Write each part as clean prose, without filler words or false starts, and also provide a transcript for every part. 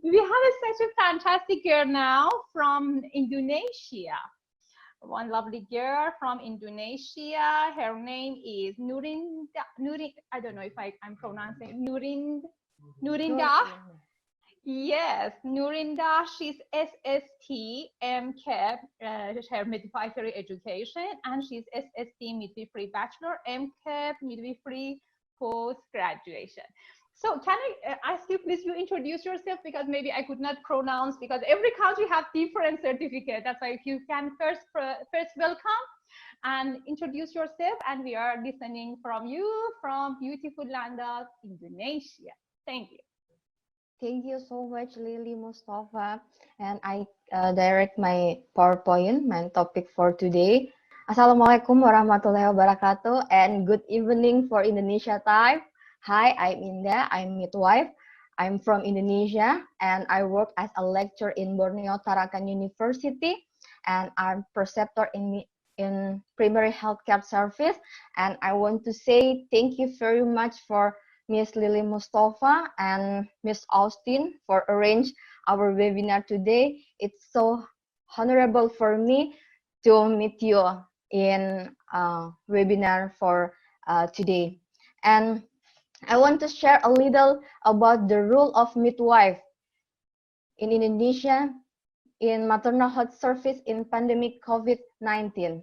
We have such a fantastic girl now from Indonesia. One lovely girl from Indonesia. Her name is Nurin. I don't know if I'm pronouncing Nurinda. Yes, Nurinda. She's SST MCAP, her midwifery education, and she's SST midwifery bachelor, MCAP midwifery post graduation. So can I ask you, please, you introduce yourself, because maybe I could not pronounce, because every country have different certificate. That's why if you can first welcome and introduce yourself, and we are listening from you from beautiful land of Indonesia. Thank you. Thank you so much, Lily Mustafa. And I direct my PowerPoint, my topic for today. Assalamualaikum warahmatullahi wabarakatuh, and good evening for Indonesia time. Hi, I'm Indah. I'm midwife. I'm from Indonesia, and I work as a lecturer in Borneo Tarakan University, and I'm preceptor in primary healthcare service. And I want to say thank you very much for Miss Lily Mustafa and Miss Austin for arrange our webinar today. It's so honorable for me to meet you in webinar for today. And I want to share a little about the role of midwife in Indonesia in maternal health service in pandemic COVID-19.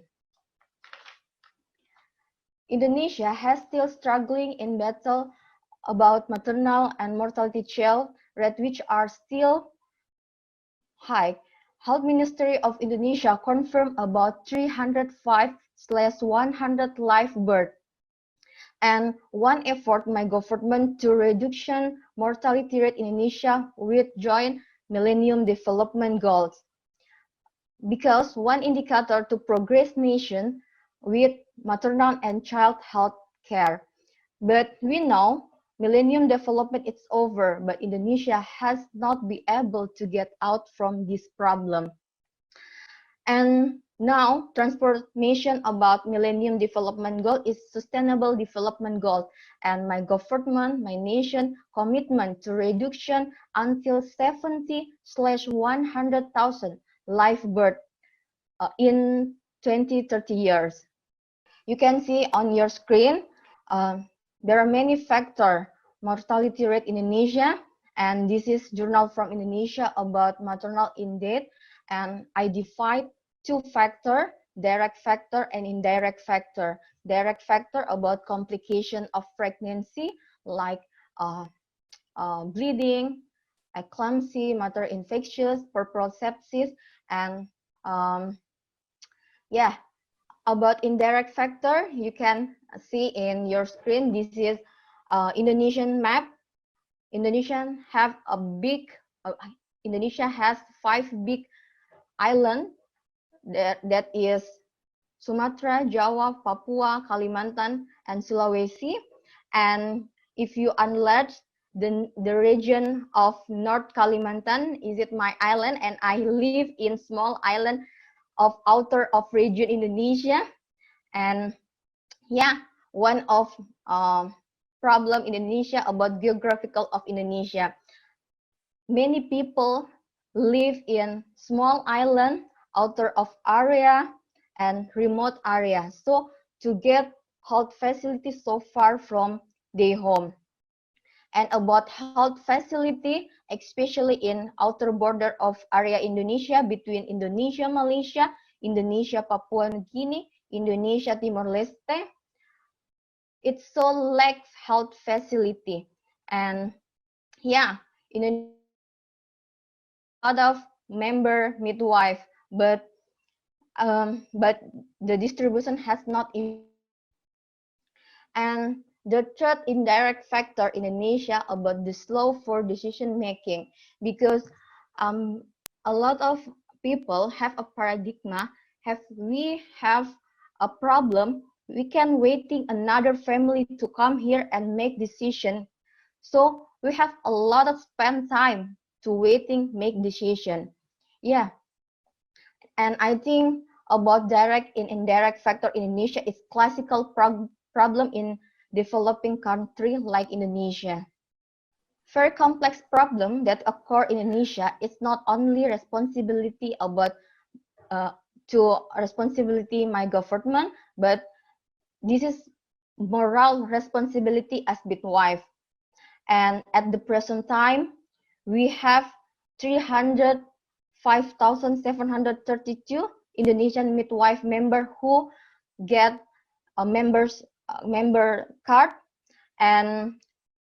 Indonesia has still struggling in battle about maternal and mortality child rate, which are still high. Health Ministry of Indonesia confirmed about 305/100 live birth. And one effort my government to reduction mortality rate in Indonesia with joint Millennium Development Goals. Because one indicator to progress nation with maternal and child health care. But we know Millennium Development is over, but Indonesia has not been able to get out from this problem. And now, transformation about Millennium Development Goal is Sustainable Development Goal, and my government, my nation commitment to reduction until 70/100,000 live birth in 20-30 years. You can see on your screen, there are many factors mortality rate in Indonesia, and this is journal from Indonesia about maternal in death, and I divide two factors, direct factor and indirect factor. Direct factor about complication of pregnancy like bleeding, eclampsia, maternal infections, puerperal sepsis, and yeah. About indirect factor, you can see in your screen. This is Indonesian map. Indonesia has 5 big islands. That is Sumatra, Java, Papua, Kalimantan, and Sulawesi. And if you enlarge the region of North Kalimantan, is it my island? And I live in small island of outer of region Indonesia. And yeah, one of problem in Indonesia about geographical of Indonesia. Many people live in small island, outer of area, and remote area. So to get health facilities so far from their home. And about health facility, especially in outer border of area Indonesia between Indonesia, Malaysia, Indonesia, Papua New Guinea, Indonesia, Timor-Leste, it so lacks health facility. And yeah, in a lot of member midwife, but the distribution has not. And the third indirect factor in Indonesia about the slow for decision making, because a lot of people have a paradigm. We have a problem, we can waiting another family to come here and make decision. So we have a lot of spend time to waiting make decision. Yeah, and I think about direct and indirect factor in Indonesia is classical problem in developing country like Indonesia. very complex problem that occur in Indonesia. It's not only responsibility about responsibility my government, but this is moral responsibility as midwife. And at the present time, we have 305,732 Indonesian midwife member who get a member card, and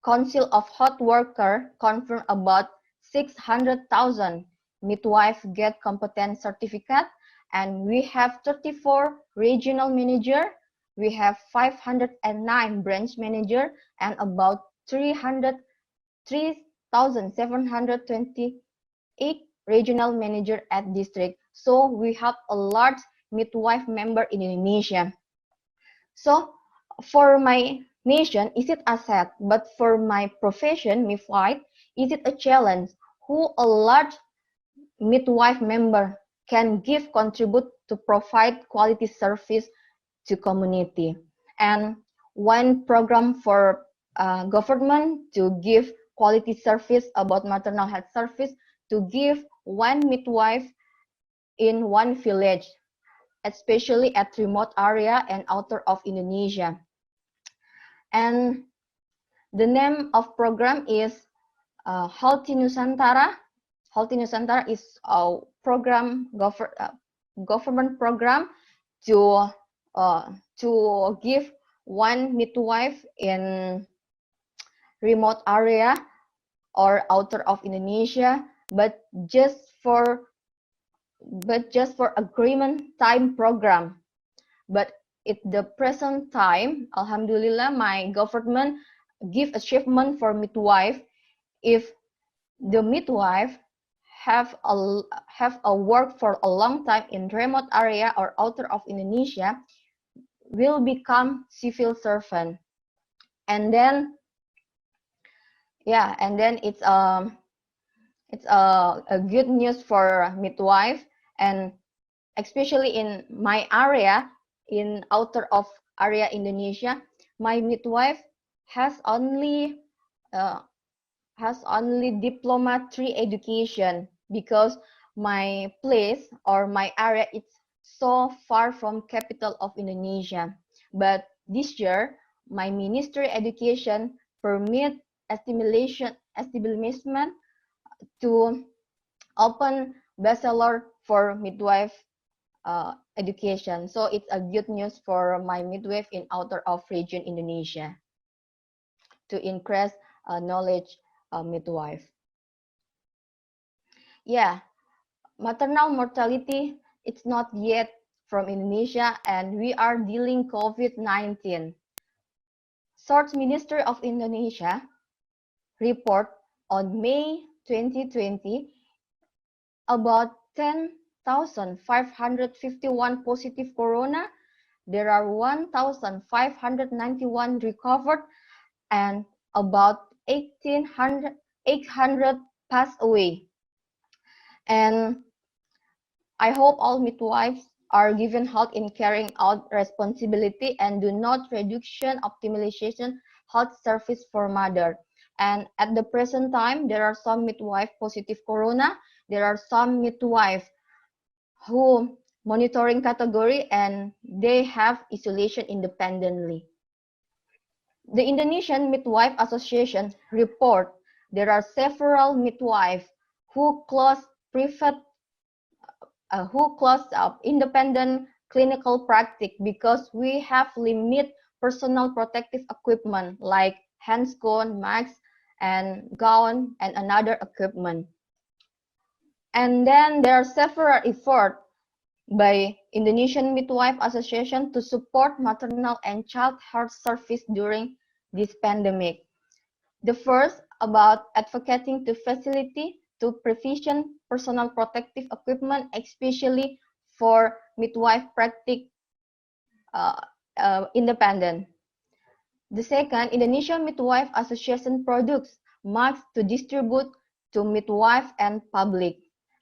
Council of Health Worker confirmed about 600,000 midwife get competent certificate, and we have 34 regional manager, we have 509 branch manager, and about 3,728 regional manager at district. So we have a large midwife member in Indonesia. So for my nation, is it asset? But for my profession, midwife, is it a challenge? Who a large midwife member can contribute to provide quality service to community. And one program for government to give quality service about maternal health service, to give one midwife in one village, especially at remote area and outer of Indonesia. And the name of program is Healthy Nusantara. Healthy Nusantara is a program, government program to give one midwife in remote area or outer of Indonesia, but just for agreement time program. But at the present time, Alhamdulillah, my government give achievement for midwife. If the midwife have a work for a long time in remote area or outer of Indonesia, will become civil servant. And then it's a good news for midwife, and especially in my area, in outer of area Indonesia, my midwife has only diploma 3 education, because my place or my area is so far from capital of Indonesia. But this year, my Ministry Education permit establishment to open bachelor for midwife education. So it's a good news for my midwife in outer of region Indonesia to increase knowledge midwife. Yeah, maternal mortality, it's not yet from Indonesia, and we are dealing COVID-19. Source Ministry of Indonesia report on May 2020 about 10,551 positive corona. There are 1,591 recovered, and about 800 passed away. And I hope all midwives are given health in carrying out responsibility and do not reduction optimization health service for mother. And at the present time, there are some midwife positive corona. There are some midwife who monitoring category, and they have isolation independently. The Indonesian Midwife Association report there are several midwives who closed independent clinical practice because we have limited personal protective equipment like hands gown, masks, and gown, and another equipment. And then there are several efforts by Indonesian Midwife Association to support maternal and child health service during this pandemic. The first about advocating to facility to provision personal protective equipment, especially for midwife practice independent. The second, Indonesian Midwife Association products masks to distribute to midwife and public.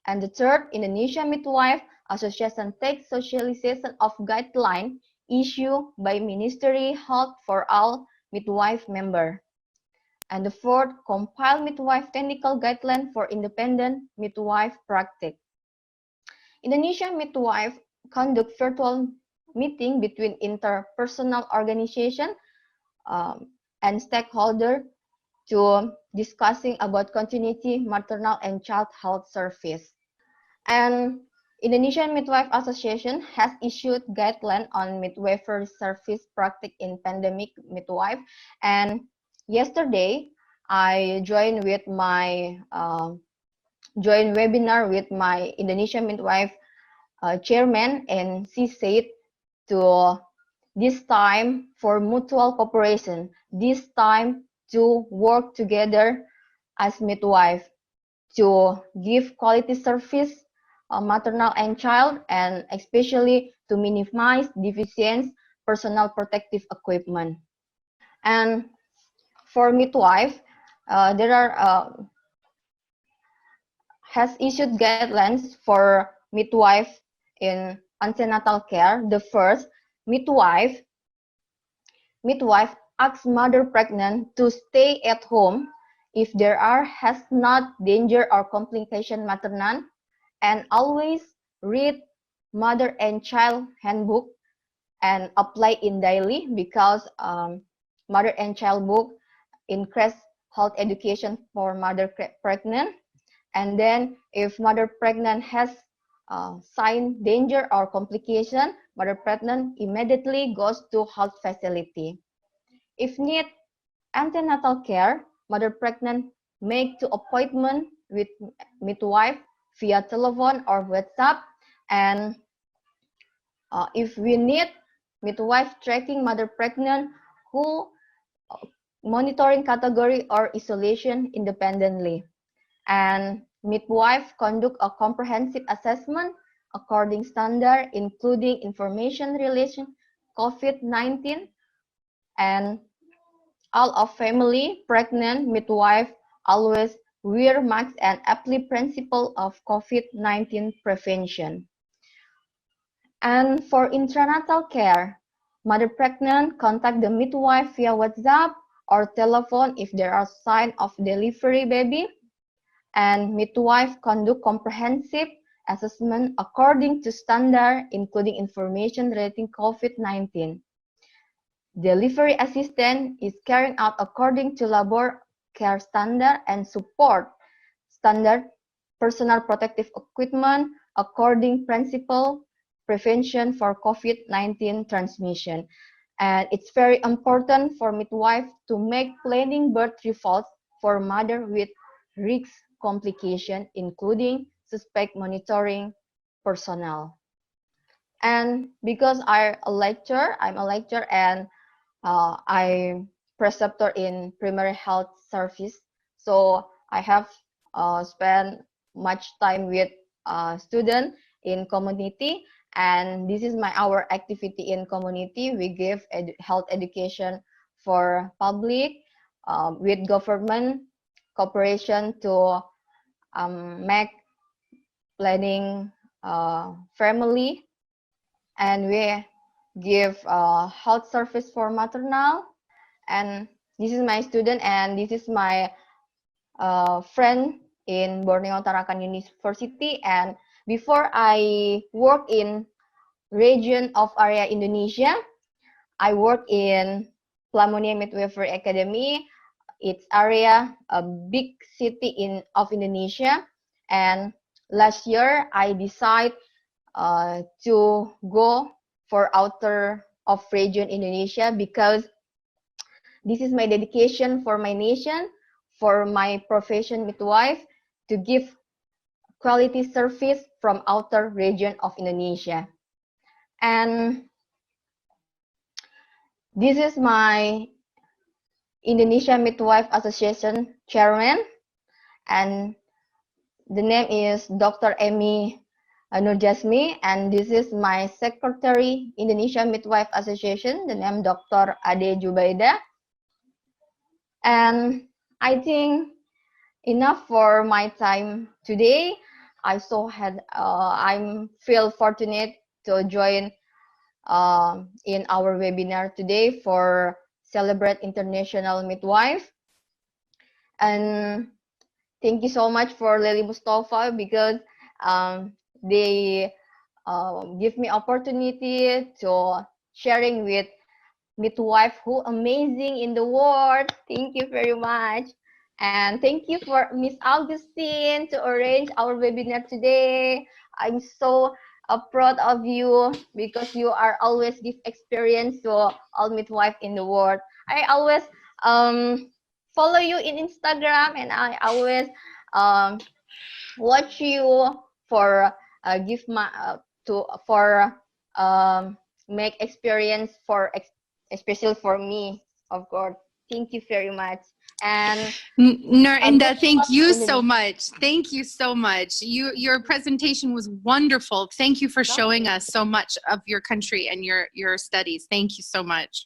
And the third, Indonesian Midwife Association takes socialization of guideline issued by Ministry Health for all midwife member. And the fourth, compile midwife technical guideline for independent midwife practice. Indonesian midwife conduct virtual meeting between interpersonal organization and stakeholder to discussing about continuity maternal and child health service. And Indonesian Midwife Association has issued guideline on midwifery service practice in pandemic midwife. And yesterday, I joined webinar with my Indonesian midwife chairman, and she said to this time for mutual cooperation, this time to work together as midwife to give quality service, maternal and child, and especially to minimize deficiency personal protective equipment. And for midwife, there are has issued guidelines for midwife in antenatal care. The first, midwife asks mother pregnant to stay at home if there has not danger or complication maternal, and always read mother and child handbook and apply in daily, because mother and child book increase health education for mother pregnant. And then if mother pregnant has sign danger or complication, mother pregnant immediately goes to health facility. If need antenatal care, mother pregnant make to appointment with midwife via telephone or WhatsApp. And if we need midwife tracking mother pregnant who monitoring category or isolation independently. And midwife conduct a comprehensive assessment according standard, including information relation COVID-19, and all of family pregnant midwife always wear masks and apply principle of COVID-19 prevention. And for intranatal care, mother pregnant contact the midwife via WhatsApp or telephone if there are signs of delivery baby. And midwife conduct comprehensive assessment according to standard, including information relating COVID-19. Delivery assistant is carrying out according to labor care standard and support standard personal protective equipment according principle prevention for COVID-19 transmission. And it's very important for midwife to make planning birth results for mother with risk complication, including suspect monitoring personnel. And because I'm a lecturer and I'm preceptor in primary health service, so I have spent much time with students in community, and this is our activity in community. We give health education for public with government cooperation to make planning family, and we give health service for maternal. And this is my student, and this is my friend in Borneo Tarakan University. And before I work in region of area Indonesia, I work in Plamonia Midwifery Academy. It's area a big city of Indonesia. And last year I decided to go for outer of region Indonesia, because this is my dedication for my nation, for my profession midwife, to give quality service from outer region of Indonesia. And this is my Indonesia Midwife Association chairman, and the name is Dr. Emi Nurjasmi, and this is my secretary Indonesia Midwife Association, the name Dr. Ade Jubaida. And I think enough for my time today. I feel fortunate to join in our webinar today for Celebrate International Midwife. And thank you so much for Lily Mustafa, because they give me opportunity to sharing with midwife who amazing in the world. Thank you very much. And thank you for Miss Augustine to arrange our webinar today. I'm so proud of you, because you are always give experience to all midwife in the world. I always follow you in Instagram, and I always watch you for give my to for make experience for especially for me, of course. Thank you very much. And Indah, thank you so Indonesia. much. Thank you so much. Your presentation was wonderful. Thank you for showing us so much of your country and your studies. Thank you so much.